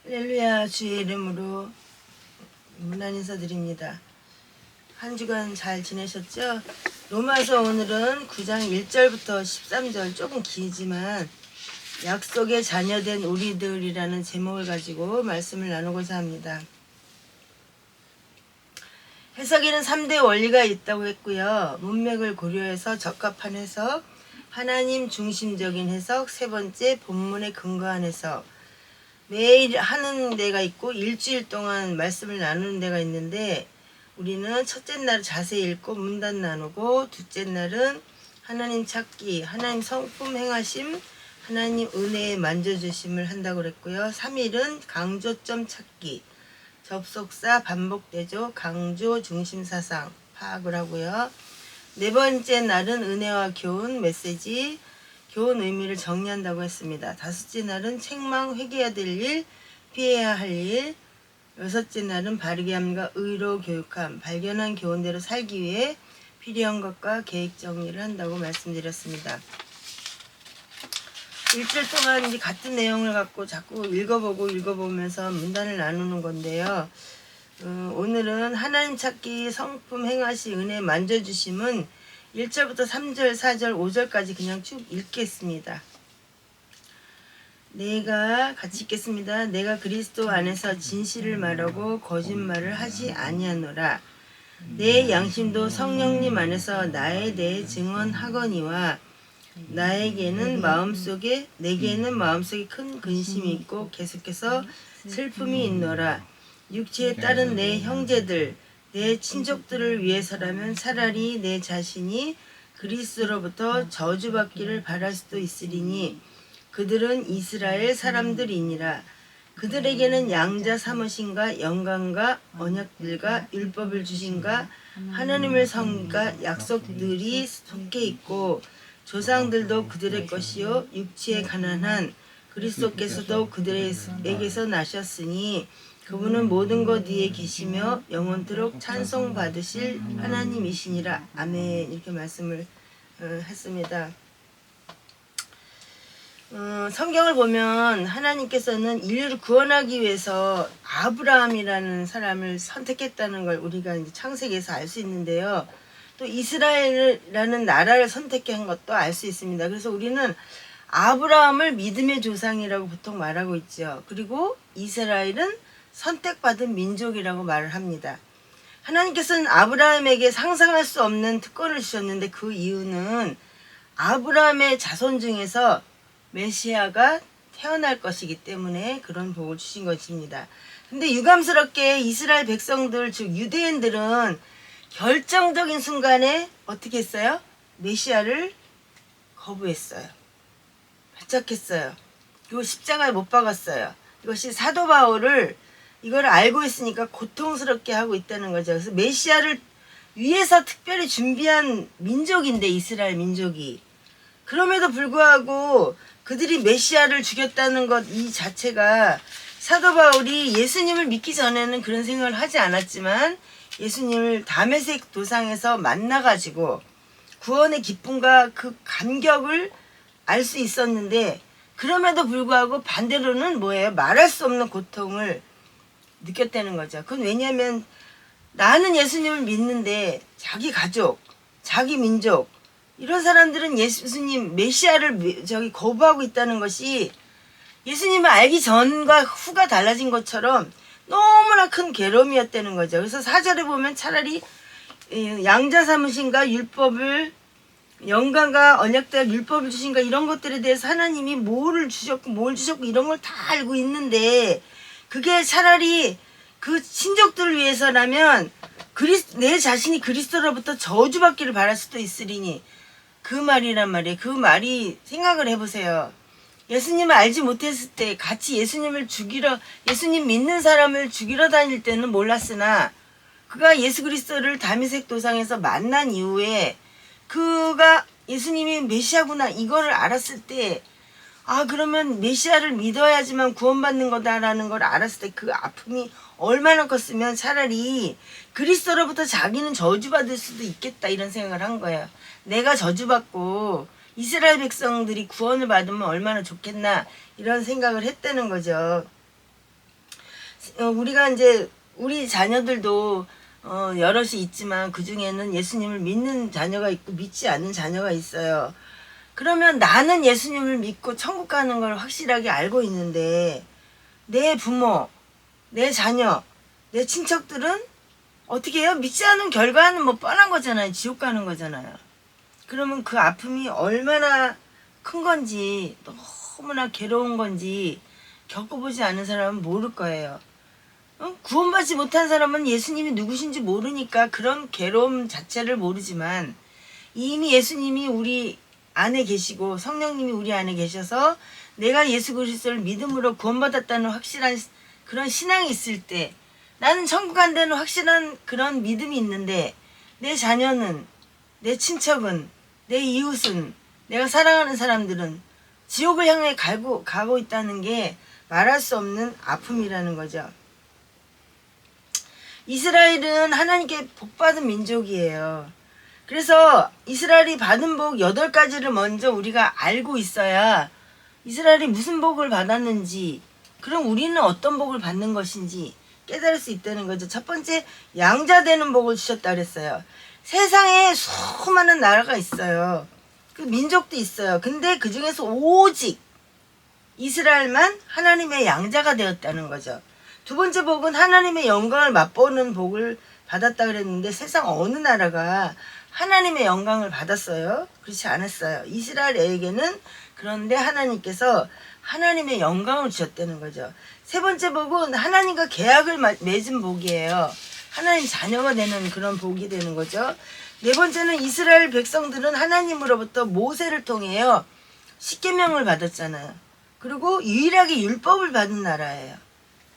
할렐루야. 주의 이름으로 문안 인사드립니다. 한 주간 잘 지내셨죠? 로마서 오늘은 9장 1절부터 13절, 조금 길지만 약속의 자녀된 우리들이라는 제목을 가지고 말씀을 나누고자 합니다. 해석에는 3대 원리가 있다고 했고요. 문맥을 고려해서 적합한 해석, 하나님 중심적인 해석, 세 번째 본문에 근거한 해석, 매일 하는 데가 있고 일주일 동안 말씀을 나누는 데가 있는데, 우리는 첫째 날 자세히 읽고 문단 나누고, 둘째 날은 하나님 찾기, 하나님 성품 행하심, 하나님 은혜에 만져주심을 한다고 그랬고요. 3일은 강조점 찾기, 접속사 반복대조, 강조 중심 사상 파악을 하고요. 네 번째 날은 은혜와 교훈 메시지, 교훈 의미를 정리한다고 했습니다. 다섯째 날은 책망, 회개해야 될 일, 피해야 할 일. 여섯째 날은 바르게 함과 의로 교육함, 발견한 교훈대로 살기 위해 필요한 것과 계획 정리를 한다고 말씀드렸습니다. 일주일 동안 이제 같은 내용을 갖고 자꾸 읽어보면서 문단을 나누는 건데요. 오늘은 하나님 찾기, 성품 행하시, 은혜 만져주심은 1절부터 3절, 4절, 5절까지 그냥 쭉 읽겠습니다. 같이 읽겠습니다. 내가 그리스도 안에서 진실을 말하고 거짓말을 하지 아니하노라. 내 양심도 성령님 안에서 나에 대해 증언하거니와 내게는 마음속에 큰 근심이 있고 계속해서 슬픔이 있노라. 육체에 따른 내 형제들, 내 친족들을 위해서라면 차라리 내 자신이 그리스도로부터 저주받기를 바랄 수도 있으리니 그들은 이스라엘 사람들이니라. 그들에게는 양자 삼으신가 영광과 언약들과 율법을 주신가 하나님을 섬가 약속들이 속해 있고 조상들도 그들의 것이요 육체에 가난한 그리스도께서도 그들에게서 나셨으니 그분은 모든 것 위에 계시며 영원토록 찬송 받으실 하나님이시니라. 아멘. 이렇게 말씀을 했습니다. 성경을 보면 하나님께서는 인류를 구원하기 위해서 아브라함이라는 사람을 선택했다는 걸 우리가 이제 창세기에서 알 수 있는데요. 또 이스라엘이라는 나라를 선택한 것도 알 수 있습니다. 그래서 우리는 아브라함을 믿음의 조상이라고 보통 말하고 있죠. 그리고 이스라엘은 선택받은 민족이라고 말을 합니다. 하나님께서는 아브라함에게 상상할 수 없는 특권을 주셨는데 그 이유는 아브라함의 자손 중에서 메시아가 태어날 것이기 때문에 그런 복을 주신 것입니다. 근데 유감스럽게 이스라엘 백성들, 즉 유대인들은 결정적인 순간에 어떻게 했어요? 메시아를 거부했어요. 배척했어요. 그리고 십자가에 못 박았어요. 이것이 사도 바울을 이걸 알고 있으니까 고통스럽게 하고 있다는 거죠. 그래서 메시아를 위해서 특별히 준비한 민족인데 이스라엘 민족이. 그럼에도 불구하고 그들이 메시아를 죽였다는 것 이 자체가 사도 바울이 예수님을 믿기 전에는 그런 생각을 하지 않았지만 예수님을 다메섹 도상에서 만나가지고 구원의 기쁨과 그 감격을 알 수 있었는데 그럼에도 불구하고 반대로는 뭐예요? 말할 수 없는 고통을 느꼈다는 거죠. 그건 왜냐하면 나는 예수님을 믿는데 자기 가족, 자기 민족 이런 사람들은 예수님 메시아를 거부하고 있다는 것이 예수님을 알기 전과 후가 달라진 것처럼 너무나 큰 괴로움이었다는 거죠. 그래서 4절에 보면 차라리 양자 삼으신가 율법을 영광과 언약대와 율법을 주신가 이런 것들에 대해서 하나님이 뭘 주셨고 이런 걸 다 알고 있는데 그게 차라리 그 친족들을 위해서라면 내 자신이 그리스도로부터 저주받기를 바랄 수도 있으리니 그 말이란 말이에요. 그 말이 생각을 해보세요. 예수님을 알지 못했을 때 같이 예수님 믿는 사람을 죽이러 다닐 때는 몰랐으나 그가 예수 그리스도를 다메섹 도상에서 만난 이후에 그가 예수님이 메시아구나 이거를 알았을 때 그러면 메시아를 믿어야지만 구원받는 거다라는 걸 알았을 때 그 아픔이 얼마나 컸으면 차라리 그리스도로부터 자기는 저주받을 수도 있겠다 이런 생각을 한 거예요. 내가 저주받고 이스라엘 백성들이 구원을 받으면 얼마나 좋겠나 이런 생각을 했다는 거죠. 우리가 이제 우리 자녀들도 여럿이 있지만 그 중에는 예수님을 믿는 자녀가 있고 믿지 않는 자녀가 있어요. 그러면 나는 예수님을 믿고 천국 가는 걸 확실하게 알고 있는데 내 부모, 내 자녀, 내 친척들은 어떻게 해요? 믿지 않은 결과는 뭐 뻔한 거잖아요. 지옥 가는 거잖아요. 그러면 그 아픔이 얼마나 큰 건지 너무나 괴로운 건지 겪어보지 않은 사람은 모를 거예요. 구원받지 못한 사람은 예수님이 누구신지 모르니까 그런 괴로움 자체를 모르지만 이미 예수님이 우리 안에 계시고 성령님이 우리 안에 계셔서 내가 예수 그리스도를 믿음으로 구원받았다는 확실한 그런 신앙이 있을 때 나는 천국 간다는 확실한 그런 믿음이 있는데 내 자녀는, 내 친척은, 내 이웃은, 내가 사랑하는 사람들은 지옥을 향해 가고 있다는 게 말할 수 없는 아픔이라는 거죠. 이스라엘은 하나님께 복받은 민족이에요. 그래서 이스라엘이 받은 복 8가지를 먼저 우리가 알고 있어야 이스라엘이 무슨 복을 받았는지, 그럼 우리는 어떤 복을 받는 것인지 깨달을 수 있다는 거죠. 첫 번째, 양자 되는 복을 주셨다 그랬어요. 세상에 수많은 나라가 있어요. 그 민족도 있어요. 근데 그 중에서 오직 이스라엘만 하나님의 양자가 되었다는 거죠. 두 번째 복은 하나님의 영광을 맛보는 복을 받았다 그랬는데 세상 어느 나라가 하나님의 영광을 받았어요? 그렇지 않았어요. 이스라엘에게는 그런데 하나님께서 하나님의 영광을 주셨다는 거죠. 세 번째 복은 하나님과 계약을 맺은 복이에요. 하나님 자녀가 되는 그런 복이 되는 거죠. 네 번째는 이스라엘 백성들은 하나님으로부터 모세를 통해요. 십계명을 받았잖아요. 그리고 유일하게 율법을 받은 나라예요.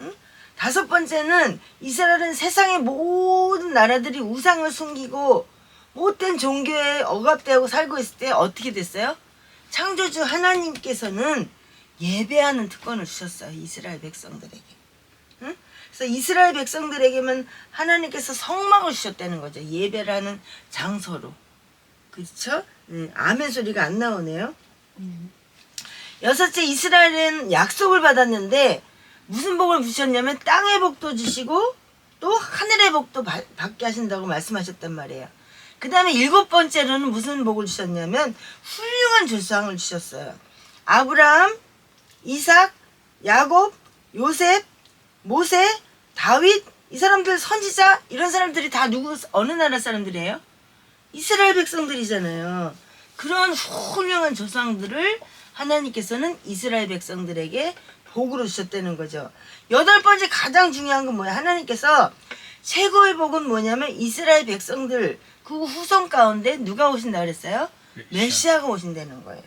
응? 다섯 번째는 이스라엘은 세상의 모든 나라들이 우상을 숨기고 못된 종교에 억압되고 살고 있을 때 어떻게 됐어요? 창조주 하나님께서는 예배하는 특권을 주셨어요. 이스라엘 백성들에게. 응? 그래서 이스라엘 백성들에게만 하나님께서 성막을 주셨다는 거죠. 예배를 하는 장소로. 그렇죠? 아멘 소리가 안 나오네요. 여섯째, 이스라엘은 약속을 받았는데 무슨 복을 주셨냐면 땅의 복도 주시고 또 하늘의 복도 받게 하신다고 말씀하셨단 말이에요. 그 다음에 일곱 번째로는 무슨 복을 주셨냐면 훌륭한 조상을 주셨어요. 아브라함, 이삭, 야곱, 요셉, 모세, 다윗, 이 사람들 선지자, 이런 사람들이 다 어느 나라 사람들이에요? 이스라엘 백성들이잖아요. 그런 훌륭한 조상들을 하나님께서는 이스라엘 백성들에게 복으로 주셨다는 거죠. 여덟 번째 가장 중요한 건 뭐야? 하나님께서 최고의 복은 뭐냐면 이스라엘 백성들 그 후손 가운데 누가 오신다 그랬어요? 메시아가 오신다는 거예요.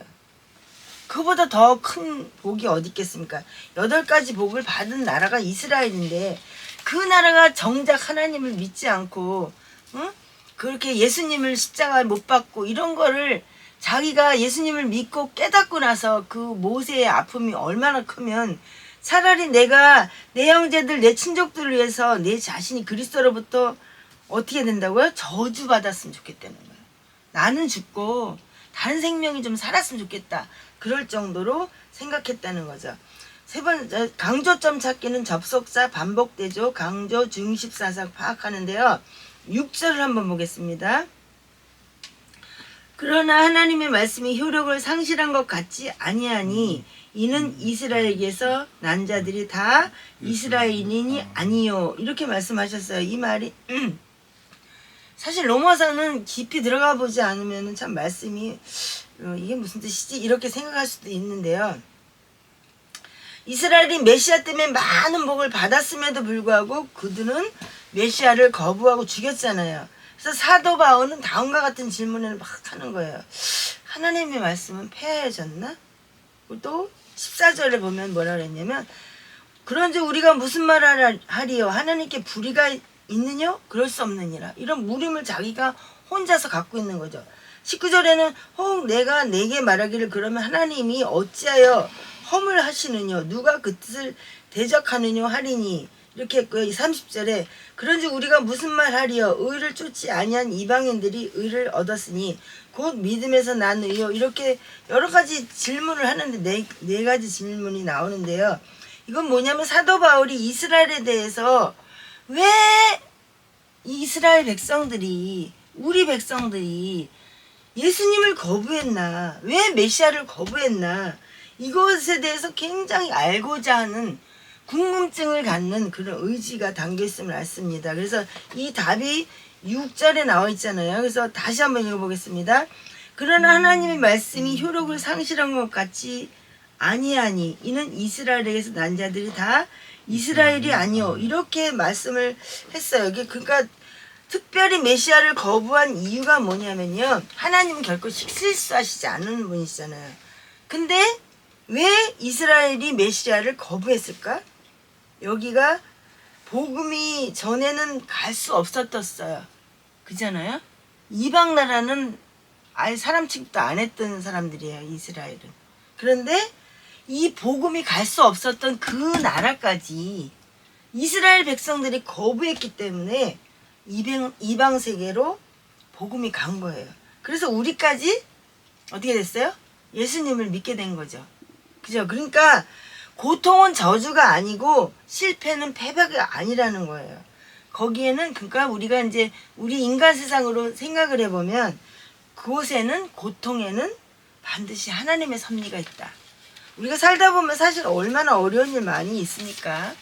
그보다 더 큰 복이 어디 있겠습니까? 8가지 복을 받은 나라가 이스라엘인데 그 나라가 정작 하나님을 믿지 않고 응? 그렇게 예수님을 십자가에 못 박고 이런 거를 자기가 예수님을 믿고 깨닫고 나서 그 모세의 아픔이 얼마나 크면 차라리 내가 내 형제들 내 친족들을 위해서 내 자신이 그리스도로부터 어떻게 된다고요? 저주받았으면 좋겠다는 거예요. 나는 죽고 다른 생명이 좀 살았으면 좋겠다. 그럴 정도로 생각했다는 거죠. 세 번째, 강조점 찾기는 접속사, 반복대조, 강조, 중십사상 파악하는데요. 6절을 한번 보겠습니다. 그러나 하나님의 말씀이 효력을 상실한 것 같지 아니하니 이는 이스라엘에게서 난 자들이 다 이스라엘인이 아니요. 이렇게 말씀하셨어요. 이 말이 사실 로마서는 깊이 들어가 보지 않으면 참 말씀이 이게 무슨 뜻이지? 이렇게 생각할 수도 있는데요. 이스라엘이 메시아 때문에 많은 복을 받았음에도 불구하고 그들은 메시아를 거부하고 죽였잖아요. 그래서 사도 바울은 다음과 같은 질문을 막 하는 거예요. 하나님의 말씀은 폐하여졌나? 또 14절에 보면 뭐라 그랬냐면 그런지 우리가 무슨 말을 하리요? 하나님께 불의가 있느냐? 그럴 수 없느니라. 이런 물음을 자기가 혼자서 갖고 있는 거죠. 19절에는 혹 내가 내게 말하기를 그러면 하나님이 어찌하여 허물 하시느냐? 누가 그 뜻을 대적하느냐 하리니 이렇게 했고요. 30절에 그런지 우리가 무슨 말 하리요? 의를 쫓지 아니한 이방인들이 의를 얻었으니 곧 믿음에서 난 의요. 이렇게 여러 가지 질문을 하는데 네 가지 질문이 나오는데요. 이건 뭐냐면 사도 바울이 이스라엘에 대해서 왜 이스라엘 백성들이, 우리 백성들이 예수님을 거부했나, 왜 메시아를 거부했나, 이것에 대해서 굉장히 알고자 하는 궁금증을 갖는 그런 의지가 담겨 있음을 알습니다. 그래서 이 답이 6절에 나와 있잖아요. 그래서 다시 한번 읽어보겠습니다. 그러나 하나님의 말씀이 효력을 상실한 것 같이 아니하니 이는 이스라엘에게서 난 자들이 다 이스라엘이 아니요, 이렇게 말씀을 했어요. 그러니까 특별히 메시아를 거부한 이유가 뭐냐면요, 하나님은 결코 실수하시지 않는 분이시잖아요. 근데 왜 이스라엘이 메시아를 거부했을까? 여기가 복음이 전에는 갈 수 없었었어요. 그잖아요. 이방 나라는 아예 사람 취급도 안 했던 사람들이에요, 이스라엘은. 그런데 이 복음이 갈 수 없었던 그 나라까지 이스라엘 백성들이 거부했기 때문에 이방 세계로 복음이 간 거예요. 그래서 우리까지 어떻게 됐어요? 예수님을 믿게 된 거죠. 그죠? 그러니까 고통은 저주가 아니고 실패는 패배가 아니라는 거예요. 거기에는, 그러니까 우리가 이제 우리 인간 세상으로 생각을 해보면 그곳에는, 고통에는 반드시 하나님의 섭리가 있다. 우리가 살다 보면 사실 얼마나 어려운 일 많이 있으니까,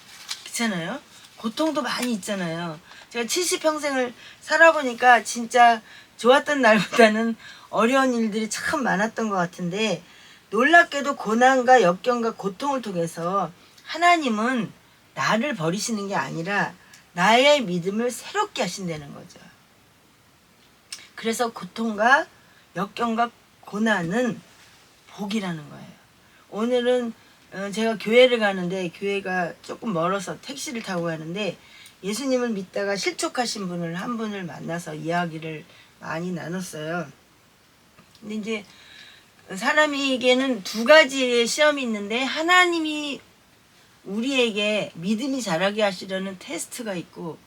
그렇잖아요. 고통도 많이 있잖아요. 제가 70평생을 살아보니까 진짜 좋았던 날보다는 어려운 일들이 참 많았던 것 같은데, 놀랍게도 고난과 역경과 고통을 통해서 하나님은 나를 버리시는 게 아니라 나의 믿음을 새롭게 하신다는 거죠. 그래서 고통과 역경과 고난은 복이라는 거예요. 오늘은 제가 교회를 가는데, 교회가 조금 멀어서 택시를 타고 가는데 예수님을 믿다가 실족하신 분을 한 분을 만나서 이야기를 많이 나눴어요. 근데 이제 사람에게는 두 가지의 시험이 있는데, 하나님이 우리에게 믿음이 자라게 하시려는 테스트가 있고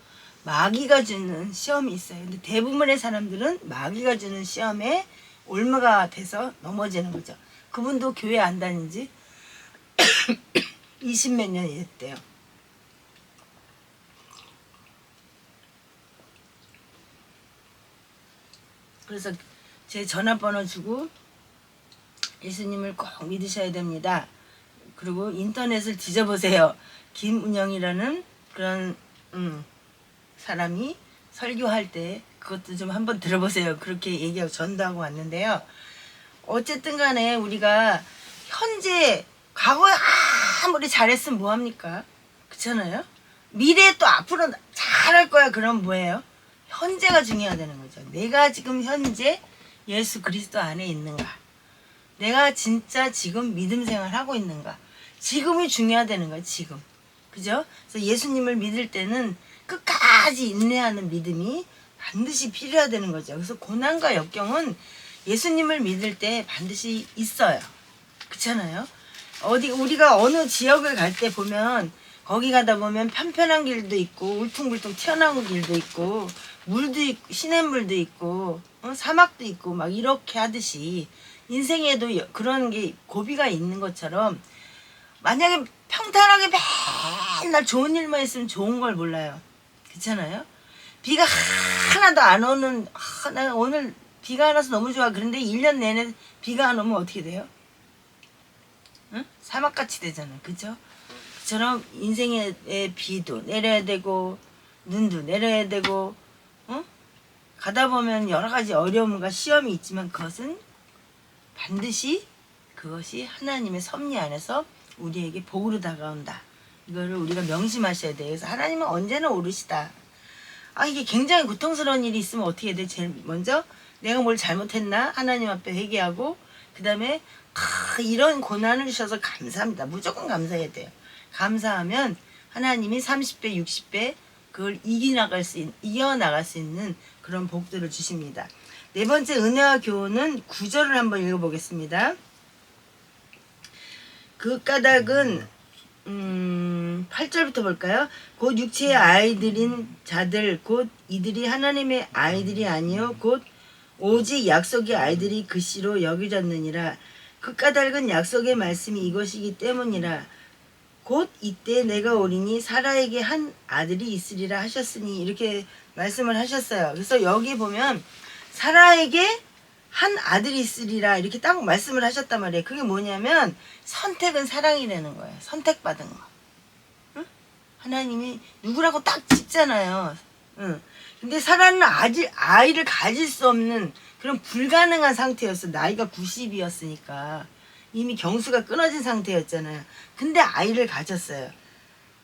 마귀가 주는 시험이 있어요. 근데 대부분의 사람들은 마귀가 주는 시험에 올무가 돼서 넘어지는 거죠. 그분도 교회 안 다닌 지 20몇 년이 됐대요. 그래서 제 전화번호 주고 예수님을 꼭 믿으셔야 됩니다. 그리고 인터넷을 뒤져보세요. 김은영이라는 그런 사람이 설교할 때 그것도 좀 한번 들어보세요. 그렇게 얘기하고 전도하고 왔는데요. 어쨌든 간에 우리가 현재, 과거에 아무리 잘했으면 뭐합니까? 그렇잖아요. 미래에 또 앞으로 잘할 거야. 그럼 뭐예요? 현재가 중요하다는 거죠. 내가 지금 현재 예수 그리스도 안에 있는가, 내가 진짜 지금 믿음 생활하고 있는가, 지금이 중요하다는 거예요. 지금. 그죠? 그래서 예수님을 믿을 때는 끝까지 인내하는 믿음이 반드시 필요하다는 거죠. 그래서 고난과 역경은 예수님을 믿을 때 반드시 있어요. 그렇잖아요. 우리가 어느 지역을 갈 때 보면, 거기 가다 보면 편편한 길도 있고 울퉁불퉁 튀어나온 길도 있고 물도 있고 시냇물도 있고 사막도 있고 막 이렇게 하듯이 인생에도 그런 게 고비가 있는 것처럼, 만약에 평탄하게 맨날 좋은 일만 있으면 좋은 걸 몰라요. 그렇잖아요. 비가 하나도 안 오는, 나 오늘 비가 안 와서 너무 좋아. 그런데 1년 내내 비가 안 오면 어떻게 돼요? 응? 사막같이 되잖아요. 그죠? 그처럼 인생의 비도 내려야 되고 눈도 내려야 되고, 가다 보면 여러 가지 어려움과 시험이 있지만 그것은 반드시 그것이 하나님의 섭리 안에서 우리에게 복으로 다가온다. 이거를 우리가 명심하셔야 돼요. 그래서 하나님은 언제나 오르시다. 이게 굉장히 고통스러운 일이 있으면 어떻게 해야 돼? 제일 먼저 내가 뭘 잘못했나? 하나님 앞에 회개하고, 그 다음에 이런 고난을 주셔서 감사합니다. 무조건 감사해야 돼요. 감사하면 하나님이 30배, 60배 그걸 이겨나갈 수 있는 그런 복들을 주십니다. 네 번째 은혜와 교훈은 9절을 한번 읽어보겠습니다. 그 까닭은 8절부터 볼까요? 곧 육체의 아이들인 자들 곧 이들이 하나님의 아이들이 아니요 곧 오직 약속의 아이들이 그씨로 여겨졌느니라. 그 까닭은 약속의 말씀이 이것이기 때문이라. 곧 이때 내가 오리니 사라에게 한 아들이 있으리라 하셨으니 이렇게 말씀을 하셨어요. 그래서 여기 보면 사라에게 한 아들이 있으리라 이렇게 딱 말씀을 하셨단 말이에요. 그게 뭐냐면 선택은 사랑이라는 거예요. 선택받은 거. 응? 하나님이 누구라고 딱 짚잖아요. 응. 근데 사라는 아이를 가질 수 없는 그런 불가능한 상태였어. 나이가 90이었으니까. 이미 경수가 끊어진 상태였잖아요. 근데 아이를 가졌어요.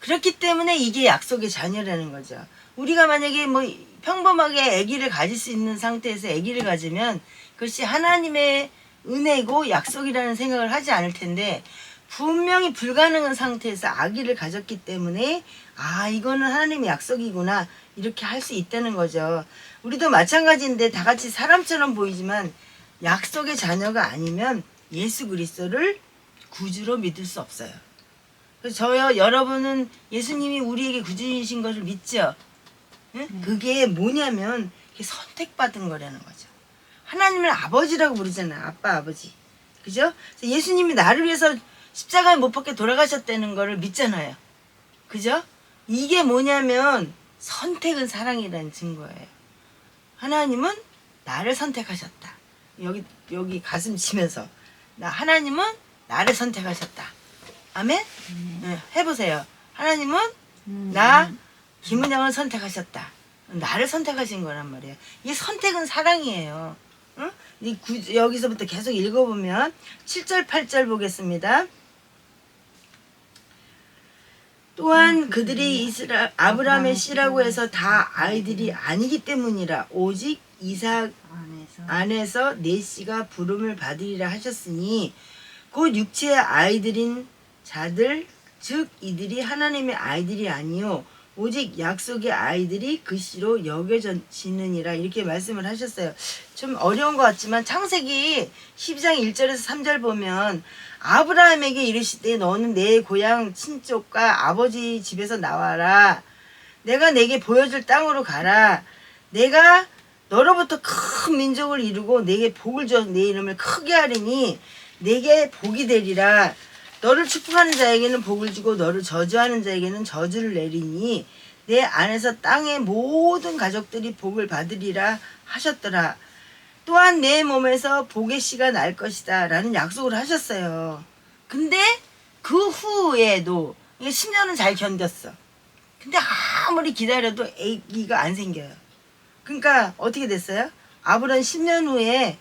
그렇기 때문에 이게 약속의 자녀라는 거죠. 우리가 만약에 뭐 평범하게 아기를 가질 수 있는 상태에서 아기를 가지면 그것이 하나님의 은혜고 약속이라는 생각을 하지 않을 텐데 분명히 불가능한 상태에서 아기를 가졌기 때문에 아 이거는 하나님의 약속이구나 이렇게 할 수 있다는 거죠. 우리도 마찬가지인데 다 같이 사람처럼 보이지만 약속의 자녀가 아니면 예수 그리스도를 구주로 믿을 수 없어요. 그래서 여러분은 예수님이 우리에게 구주이신 것을 믿죠? 응? 그게 뭐냐면 그게 선택받은 거라는 거죠. 하나님을 아버지라고 부르잖아요. 아빠, 아버지. 그죠? 그래서 예수님이 나를 위해서 십자가에 못 박혀 돌아가셨다는 거를 믿잖아요. 그죠? 이게 뭐냐면 선택은 사랑이라는 증거예요. 하나님은 나를 선택하셨다. 여기 가슴 치면서 하나님은 나를 선택하셨다. 아멘? 네, 해보세요. 하나님은 나 김은영을 선택하셨다. 나를 선택하신 거란 말이에요. 이 선택은 사랑이에요. 응? 여기서부터 계속 읽어보면 7절 8절 보겠습니다. 또한 그들이 아브라함의 씨라고 해서 다 아이들이 아니기 때문이라 오직 이삭 안에서 내 씨가 부름을 받으리라 하셨으니 곧 육체의 아이들인 자들 즉 이들이 하나님의 아이들이 아니요 오직 약속의 아이들이 그 씨로 여겨지느니라 이렇게 말씀을 하셨어요. 좀 어려운 것 같지만 창세기 12장 1절에서 3절 보면 아브라함에게 이르시되 너는 내 고향 친족과 아버지 집에서 나와라. 내가 내게 보여줄 땅으로 가라. 내가 너로부터 큰 민족을 이루고 내게 복을 주어 내 이름을 크게 하리니 내게 복이 되리라. 너를 축복하는 자에게는 복을 주고 너를 저주하는 자에게는 저주를 내리니 내 안에서 땅의 모든 가족들이 복을 받으리라 하셨더라. 또한 내 몸에서 복의 씨가 날 것이다 라는 약속을 하셨어요. 근데 그 후에도 10년은 잘 견뎠어. 근데 아무리 기다려도 아기가 안 생겨요. 그러니까 어떻게 됐어요? 아브라함 10년 후에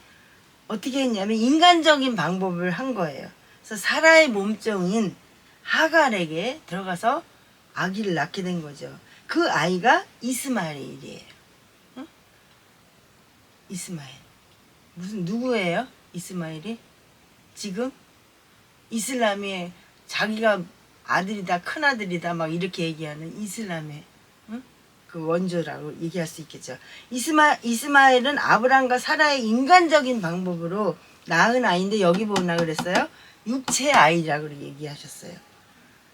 어떻게 했냐면 인간적인 방법을 한 거예요. 그래서 사라의 몸종인 하갈에게 들어가서 아기를 낳게 된 거죠. 그 아이가 이스마엘이에요. 응? 이스마엘. 무슨 누구예요? 이스마엘이? 지금 이슬람의 자기가 아들이다 큰 아들이다 막 이렇게 얘기하는 이슬람의 응? 그 원조라고 얘기할 수 있겠죠. 이스마엘은 아브람과 사라의 인간적인 방법으로 낳은 아이인데 여기 보나 그랬어요? 육체의 아이라고 얘기하셨어요.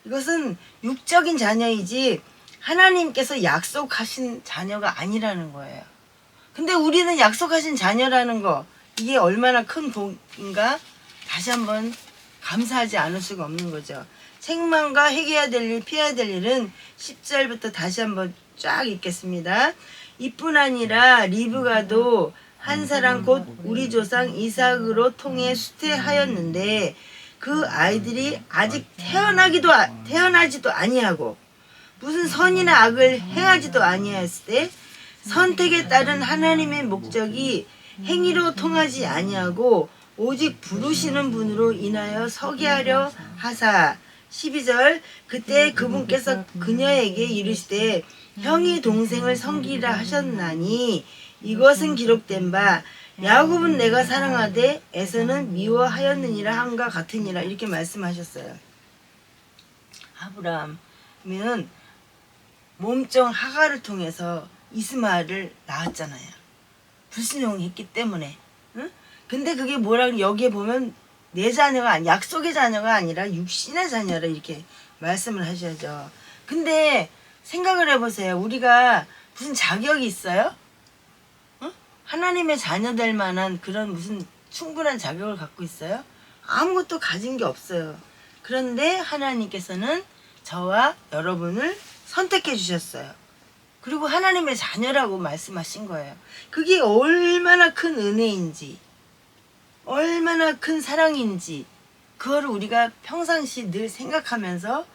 이것은 육적인 자녀이지 하나님께서 약속하신 자녀가 아니라는 거예요. 근데 우리는 약속하신 자녀라는 거 이게 얼마나 큰 복인가 다시 한번 감사하지 않을 수가 없는 거죠. 책망과 회개해야 될 일, 피해야 될 일은 10절부터 다시 한번 쫙 읽겠습니다. 이뿐 아니라 리브가도 한 사람 곧 우리 조상 이삭으로 통해 수태하였는데 그 아이들이 아직 태어나지도 아니하고 무슨 선이나 악을 행하지도 아니하였을 때 선택에 따른 하나님의 목적이 행위로 통하지 아니하고 오직 부르시는 분으로 인하여 서게 하려 하사 12절 그때 그분께서 그녀에게 이르시되 형이 동생을 섬기라 하셨나니 이것은 기록된 바 야곱은 내가 사랑하되 에서는 미워하였느니라 함과 같으니라 이렇게 말씀하셨어요. 아브라함은 몸종 하갈을 통해서 이스마엘을 낳았잖아요. 불순종했기 때문에. 응? 근데 그게 뭐라고 여기에 보면 내 자녀가 아니 약속의 자녀가 아니라 육신의 자녀라 이렇게 말씀을 하셔야죠. 근데 생각을 해보세요. 우리가 무슨 자격이 있어요? 응? 하나님의 자녀 될 만한 그런 무슨 충분한 자격을 갖고 있어요? 아무것도 가진 게 없어요. 그런데 하나님께서는 저와 여러분을 선택해 주셨어요. 그리고 하나님의 자녀라고 말씀하신 거예요. 그게 얼마나 큰 은혜인지, 얼마나 큰 사랑인지, 그거를 우리가 평상시 늘 생각하면서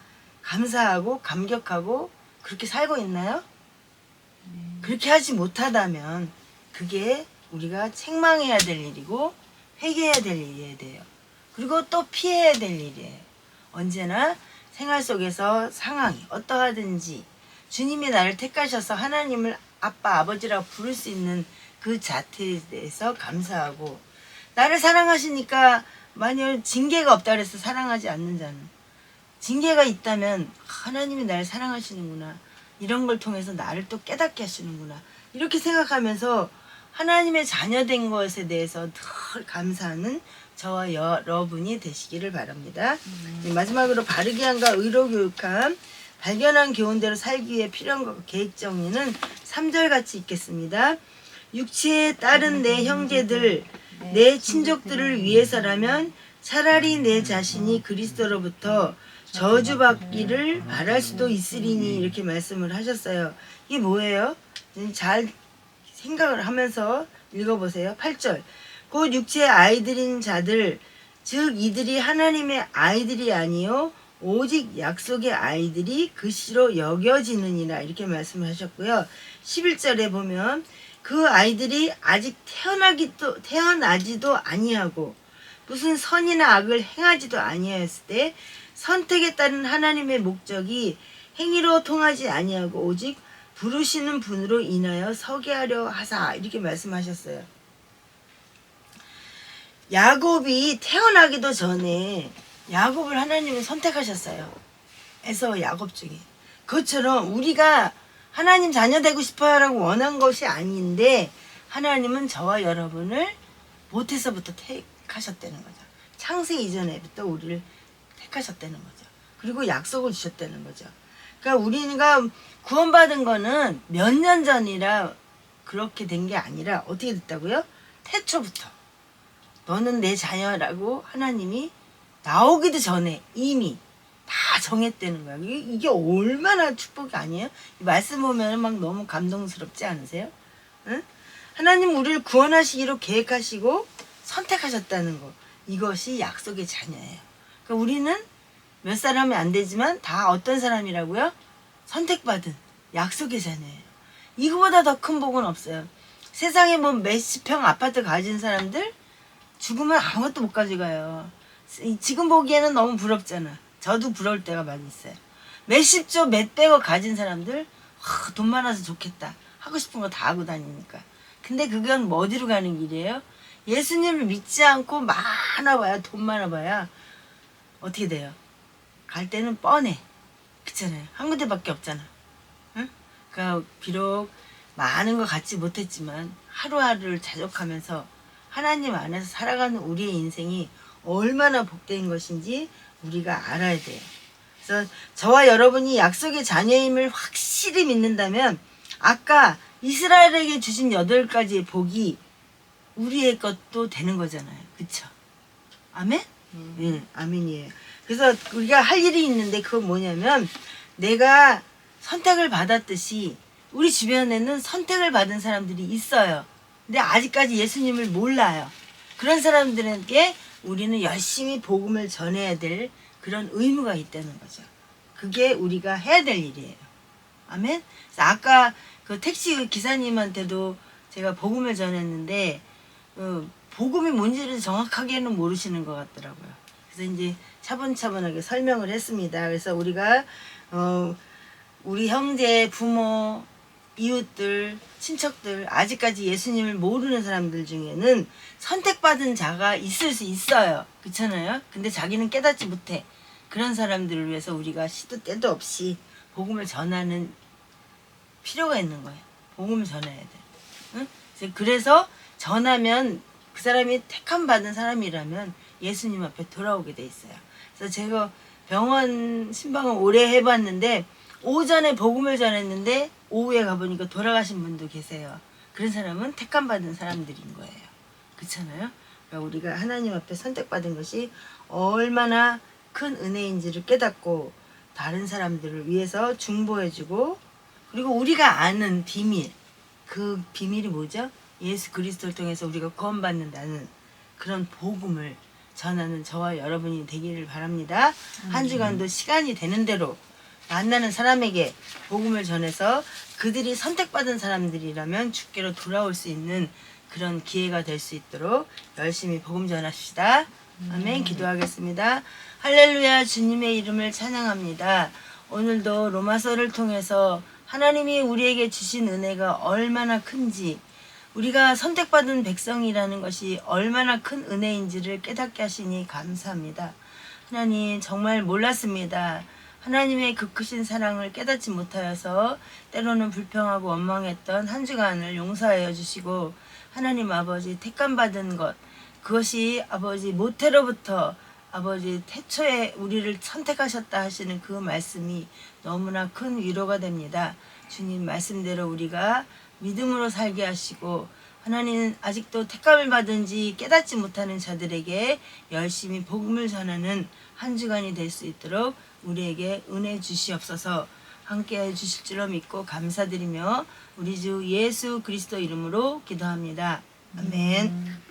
감사하고 감격하고 그렇게 살고 있나요? 그렇게 하지 못하다면 그게 우리가 책망해야 될 일이고 회개해야 될 일이어야 돼요. 그리고 또 피해야 될 일이에요. 언제나 생활 속에서 상황이 어떠하든지 주님이 나를 택하셔서 하나님을 아빠, 아버지라고 부를 수 있는 그 자태에 대해서 감사하고, 나를 사랑하시니까 만약 징계가 없다 그래서 사랑하지 않는 자는, 징계가 있다면 하나님이 나를 사랑하시는구나, 이런 걸 통해서 나를 또 깨닫게 하시는구나, 이렇게 생각하면서 하나님의 자녀된 것에 대해서 늘 감사하는 저와 여러분이 되시기를 바랍니다. 마지막으로 바르게 함과 의로 교육함, 발견한 교훈대로 살기 위해 필요한 것 계획 정리는 3절 같이 읽겠습니다. 육체에 따른 내 형제들, 내 친족들을 위해서라면 차라리 내 자신이 그리스도로부터 저주받기를 바랄 수도 있으리니, 이렇게 말씀을 하셨어요. 이게 뭐예요? 잘 생각을 하면서 읽어보세요. 8절. 곧 육체의 아이들인 자들, 즉 이들이 하나님의 아이들이 아니요 오직 약속의 아이들이 그시로 여겨지느니라, 이렇게 말씀을 하셨고요. 11절에 보면 그 아이들이 아직 태어나지도 아니하고 무슨 선이나 악을 행하지도 아니하였을 때 선택에 따른 하나님의 목적이 행위로 통하지 아니하고 오직 부르시는 분으로 인하여 서게 하려 하사, 이렇게 말씀하셨어요. 야곱이 태어나기도 전에 야곱을 하나님은 선택하셨어요. 에서 야곱 중에. 그것처럼 우리가 하나님 자녀 되고 싶어요 라고 원한 것이 아닌데 하나님은 저와 여러분을 모태서부터 택하셨다는 거죠. 창세 이전에부터 우리를 택하셨다는 거죠. 그리고 약속을 주셨다는 거죠. 그러니까 우리가 구원받은 거는 몇 년 전이라 그렇게 된 게 아니라 어떻게 됐다고요? 태초부터 너는 내 자녀라고 하나님이 나오기도 전에 이미 다 정했다는 거야. 이게 얼마나 축복이 아니에요? 이 말씀 보면 막 너무 감동스럽지 않으세요? 응? 하나님 우리를 구원하시기로 계획하시고 선택하셨다는 거, 이것이 약속의 자녀예요. 그러니까 우리는 몇 사람이 안 되지만 다 어떤 사람이라고요? 선택받은 약속의 자녀예요. 이거보다 더 큰 복은 없어요. 세상에 뭐 몇십 평 아파트 가진 사람들 죽으면 아무것도 못 가져가요. 지금 보기에는 너무 부럽잖아. 저도 부러울 때가 많이 있어요. 몇십조 몇백억 가진 사람들, 돈 많아서 좋겠다, 하고 싶은 거 다 하고 다니니까. 근데 그건 뭐 어디로 가는 길이에요? 예수님을 믿지 않고 많아봐야, 돈 많아봐야 어떻게 돼요? 갈 때는 뻔해. 그렇잖아요. 한 군데밖에 없잖아. 응? 그러니까 비록 많은 거 갖지 못했지만 하루하루를 자족하면서 하나님 안에서 살아가는 우리의 인생이 얼마나 복된 것인지 우리가 알아야 돼요. 그래서 저와 여러분이 약속의 자녀임을 확실히 믿는다면 아까 이스라엘에게 주신 8가지의 복이 우리의 것도 되는 거잖아요. 그쵸? 아멘? 네, 아멘이에요. 그래서 우리가 할 일이 있는데 그건 뭐냐면, 내가 선택을 받았듯이 우리 주변에는 선택을 받은 사람들이 있어요. 근데 아직까지 예수님을 몰라요. 그런 사람들에게 우리는 열심히 복음을 전해야 될 그런 의무가 있다는 거죠. 그게 우리가 해야 될 일이에요. 아멘? 그래서 아까 그 택시 기사님한테도 제가 복음을 전했는데 복음이 뭔지를 정확하게는 모르시는 것 같더라고요. 그래서 이제 차분차분하게 설명을 했습니다. 그래서 우리가 우리 형제, 부모, 이웃들, 친척들, 아직까지 예수님을 모르는 사람들 중에는 선택받은 자가 있을 수 있어요. 그렇잖아요? 근데 자기는 깨닫지 못해. 그런 사람들을 위해서 우리가 시도 때도 없이 복음을 전하는 필요가 있는 거예요. 복음을 전해야 돼. 응? 그래서 전하면 그 사람이 택함 받은 사람이라면 예수님 앞에 돌아오게 돼 있어요. 그래서 제가 병원 신방을 오래 해봤는데 오전에 복음을 전했는데 오후에 가보니까 돌아가신 분도 계세요. 그런 사람은 택함 받은 사람들인 거예요. 그렇잖아요? 그러니까 우리가 하나님 앞에 선택받은 것이 얼마나 큰 은혜인지를 깨닫고 다른 사람들을 위해서 중보해주고, 그리고 우리가 아는 비밀, 그 비밀이 뭐죠? 예수 그리스도를 통해서 우리가 구원받는다는 그런 복음을 전하는 저와 여러분이 되기를 바랍니다. 한 주간도 시간이 되는 대로 만나는 사람에게 복음을 전해서 그들이 선택받은 사람들이라면 주께로 돌아올 수 있는 그런 기회가 될 수 있도록 열심히 복음 전합시다. 아멘. 기도하겠습니다. 할렐루야. 주님의 이름을 찬양합니다. 오늘도 로마서를 통해서 하나님이 우리에게 주신 은혜가 얼마나 큰지, 우리가 선택받은 백성이라는 것이 얼마나 큰 은혜인지를 깨닫게 하시니 감사합니다. 하나님, 정말 몰랐습니다. 하나님의 그 크신 사랑을 깨닫지 못하여서 때로는 불평하고 원망했던 한 주간을 용서하여 주시고, 하나님 아버지 택감받은 것, 그것이 아버지 모태로부터 아버지 태초에 우리를 선택하셨다 하시는 그 말씀이 너무나 큰 위로가 됩니다. 주님 말씀대로 우리가 믿음으로 살게 하시고, 하나님은 아직도 택감을 받은지 깨닫지 못하는 자들에게 열심히 복음을 전하는 한 주간이 될 수 있도록 우리에게 은혜 주시옵소서. 함께해 주실 줄로 믿고 감사드리며 우리 주 예수 그리스도 이름으로 기도합니다. 아멘.